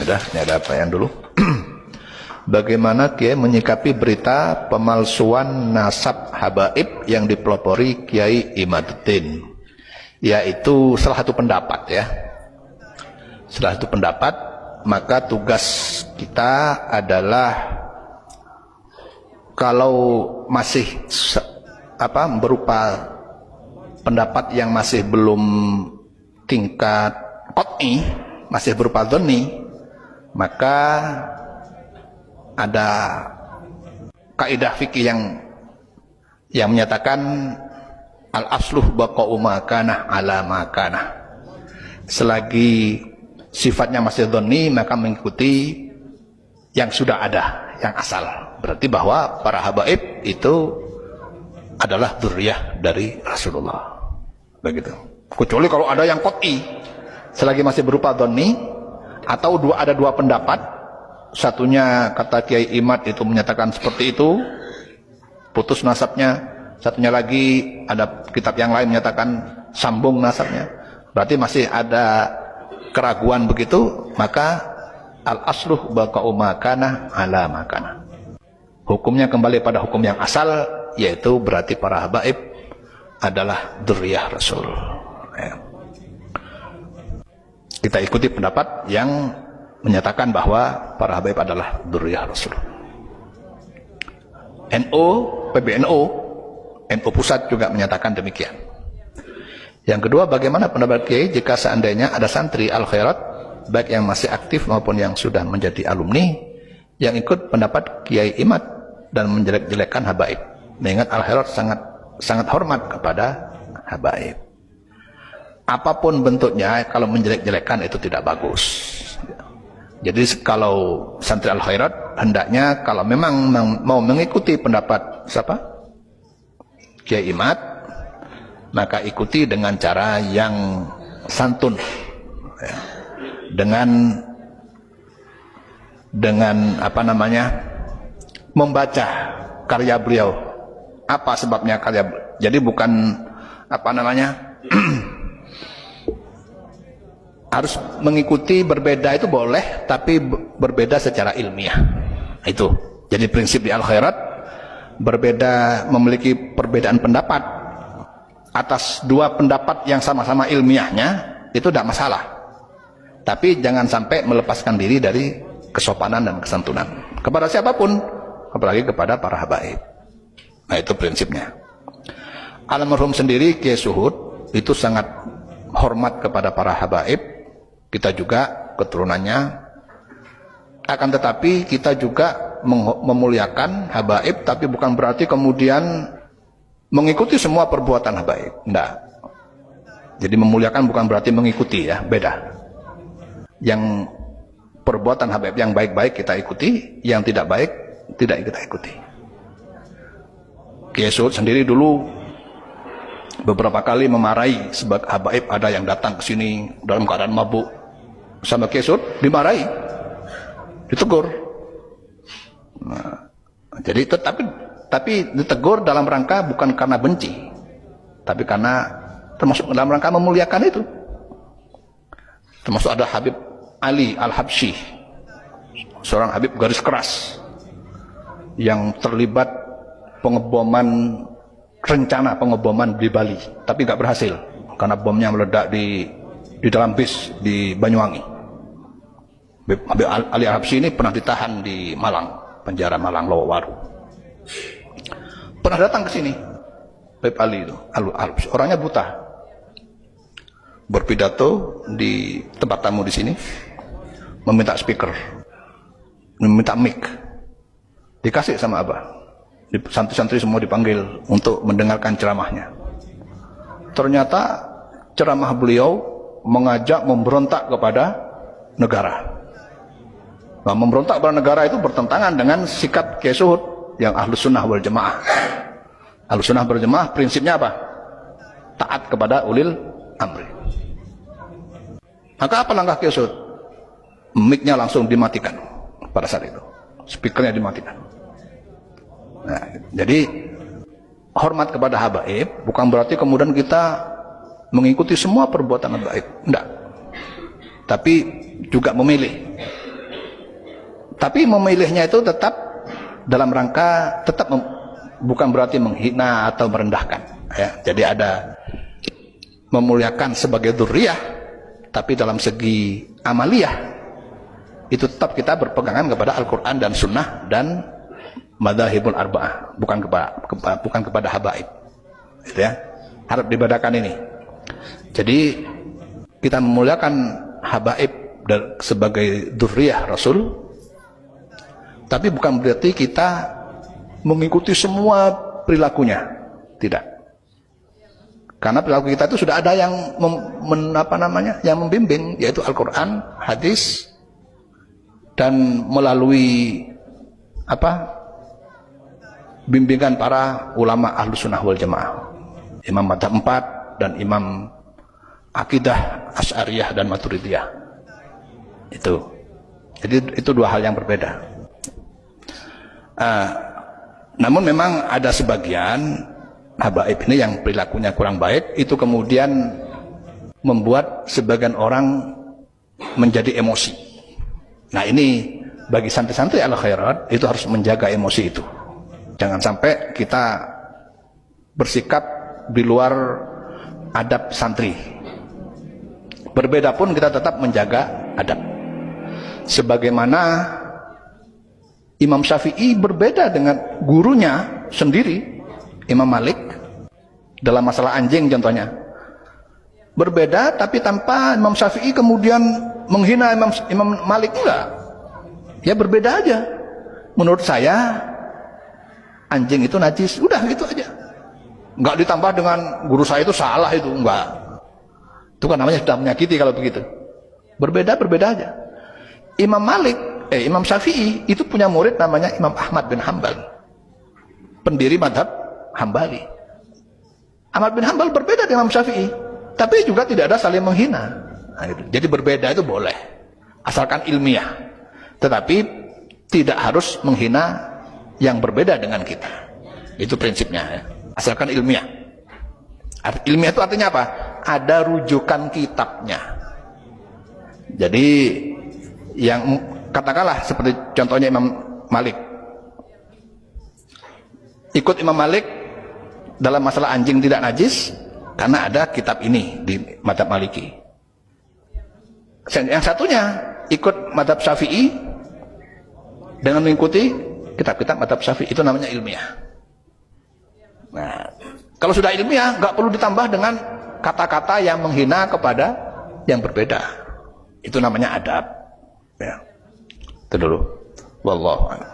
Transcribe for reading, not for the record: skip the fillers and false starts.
Udah, ini ada pertanyaan dulu. Bagaimana Kiai menyikapi berita pemalsuan nasab habaib yang dipelopori Kiai Imaduddin? Yaitu salah satu pendapat ya. Salah satu pendapat, maka tugas kita adalah kalau masih berupa pendapat yang masih belum tingkat qat'i, masih berupa dhonni, maka ada kaidah fikih yang menyatakan al-asluh baqa'u ma kana ala ma kana. Selagi sifatnya masih dhonni, maka mengikuti yang sudah ada, yang asal. Berarti bahwa para habaib itu adalah dzurriyyah dari Rasulullah. Begitu. Kecuali kalau ada yang qat'i, selagi masih berupa dhonni, atau ada dua pendapat. Satunya kata Kiai Imad itu menyatakan seperti itu, putus nasabnya. Satunya lagi ada kitab yang lain menyatakan sambung nasabnya. Berarti masih ada keraguan begitu, maka al-asluh baqa'u ma kana ala ma kana. Hukumnya kembali pada hukum yang asal, yaitu berarti para habaib adalah dzurriyyah Rasul. Ya. Kita ikuti pendapat yang menyatakan bahwa para habaib adalah dzurriyyah Rasul. NU, PBNU, NU Pusat juga menyatakan demikian. Yang kedua, bagaimana pendapat Kiai jika seandainya ada santri Al-Khairat, baik yang masih aktif maupun yang sudah menjadi alumni, yang ikut pendapat Kiai Imad dan menjelek-jelekkan habaib, mengingat Al-Khairat sangat hormat kepada habaib. Apapun bentuknya, kalau menjelek-jelekkan itu tidak bagus. Jadi kalau santri Al-Khairat hendaknya kalau memang mau mengikuti pendapat siapa? Kiai Imad, maka ikuti dengan cara yang santun, ya. dengan membaca karya beliau. Apa sebabnya karya? Jadi bukan harus mengikuti berbeda itu boleh, tapi berbeda secara ilmiah. Itu. Jadi prinsip di Al-Khairat, berbeda, memiliki perbedaan pendapat atas dua pendapat yang sama-sama ilmiahnya, itu tidak masalah. Tapi jangan sampai melepaskan diri dari kesopanan dan kesantunan kepada siapapun, apalagi kepada para habaib. Nah, itu prinsipnya. Almarhum sendiri Kiai Suhud itu sangat hormat kepada para habaib. Kita juga keturunannya, akan tetapi kita juga memuliakan habaib, tapi bukan berarti kemudian mengikuti semua perbuatan habaib. Tidak. Jadi memuliakan bukan berarti mengikuti, ya, beda. Yang perbuatan habaib yang baik-baik kita ikuti, yang tidak baik tidak kita ikuti. Kiai Suhud sendiri dulu beberapa kali memarahi sebab habaib ada yang datang ke sini dalam keadaan mabuk. Sama Kiai Suhud dimarahi, ditegur. Nah, jadi tapi ditegur dalam rangka bukan karena benci, tapi karena termasuk dalam rangka memuliakan itu. Termasuk ada Habib Ali Al-Habsyi, seorang Habib garis keras yang terlibat rencana pengeboman di Bali, tapi nggak berhasil karena bomnya meledak di dalam bis di Banyuwangi. Habib Ali Al-Habsyi ini pernah ditahan di Malang, penjara Malang Lowawaru. Pernah datang ke sini Habib Ali itu, Al-Habsyi, orangnya buta. Berpidato di tempat tamu di sini, meminta speaker, meminta mic, dikasih sama Abah. Santri-santri semua dipanggil untuk mendengarkan ceramahnya. Ternyata ceramah beliau mengajak memberontak kepada negara. Nah, memberontak kepada negara itu bertentangan dengan sikap Kiai Suhud yang Ahlus Sunnah wal Jamaah. Ahlus Sunnah wal Jamaah prinsipnya apa? Taat kepada ulil amri. Maka apa langkah Kiai Suhud? Mic-nya langsung dimatikan pada saat itu. Speakernya dimatikan. Nah, jadi hormat kepada habaib bukan berarti kemudian kita mengikuti semua perbuatan habaib. Enggak. Tapi juga memilih Tapi memilihnya itu tetap dalam rangka bukan berarti menghina atau merendahkan, ya. Jadi ada memuliakan sebagai dzurriyyah, tapi dalam segi amaliyah itu tetap kita berpegangan kepada Al-Quran dan Sunnah dan madzhabul arba'ah, bukan kepada habaib, gitu ya. Harap dibedakan ini. Jadi kita memuliakan habaib sebagai dzurriyyah Rasul, tapi bukan berarti kita mengikuti semua perilakunya, tidak. Karena perilaku kita itu sudah ada yang yang membimbing, yaitu Al-Quran, hadis, dan melalui bimbingan para ulama Ahlus Sunnah wal Jamaah, Imam Madzhab 4 dan Imam Akidah Asy'ariyah dan Maturidiyah. Itu. Jadi itu dua hal yang berbeda. Namun memang ada sebagian habaib ini yang perilakunya kurang baik, itu kemudian membuat sebagian orang menjadi emosi. Nah ini bagi santri-santri al khairat itu harus menjaga emosi itu. Jangan sampai kita bersikap di luar adab santri. Berbeda pun kita tetap menjaga adab. Sebagaimana Imam Syafi'i berbeda dengan gurunya sendiri, Imam Malik, dalam masalah anjing contohnya. Berbeda, tapi tanpa Imam Syafi'i kemudian menghina Imam Malik, enggak. Ya berbeda aja. Menurut saya anjing itu najis, udah gitu aja. Enggak ditambah dengan guru saya itu salah, itu enggak. Itu kan namanya sudah menyakiti kalau begitu. Berbeda aja. Imam Syafi'i itu punya murid namanya Imam Ahmad bin Hanbal, pendiri madhab Hambali. Ahmad bin Hanbal berbeda dengan Imam Syafi'i, tapi juga tidak ada saling menghina. Nah, gitu. Jadi berbeda itu boleh, asalkan ilmiah. Tetapi tidak harus menghina yang berbeda dengan kita. Itu prinsipnya, ya. Asalkan ilmiah. Ilmiah itu artinya apa? Ada rujukan kitabnya. Jadi yang katakanlah seperti contohnya Imam Malik. Ikut Imam Malik dalam masalah anjing tidak najis karena ada kitab ini di mazhab Maliki. Yang satunya ikut mazhab Syafi'i dengan mengikuti kitab-kitab mazhab Syafi'i, itu namanya ilmiah. Nah, kalau sudah ilmiah nggak perlu ditambah dengan kata-kata yang menghina kepada yang berbeda. Itu namanya adab. Ya. Itu dulu. Wallahu a'lam.